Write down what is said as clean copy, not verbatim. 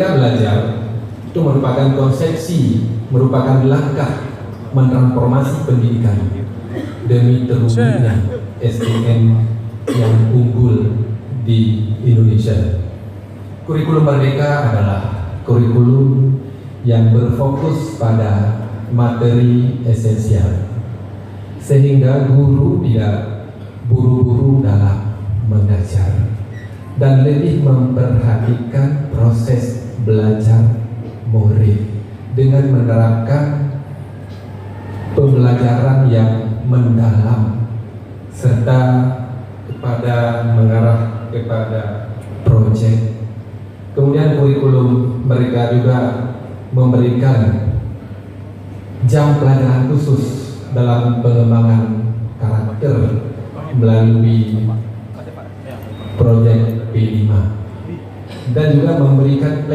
Belajar itu merupakan konsepsi, merupakan langkah mentransformasi pendidikan demi terwujudnya SDM yang unggul di Indonesia. Kurikulum Merdeka adalah kurikulum yang berfokus pada materi esensial, sehingga guru tidak buru-buru dalam mengajar dan lebih memperhatikan proses belajar murid dengan menerapkan pembelajaran yang mendalam serta mengarah kepada proyek. Kemudian kurikulum mereka juga memberikan jam pelajaran khusus dalam pengembangan karakter melalui proyek P5 dan juga memberikan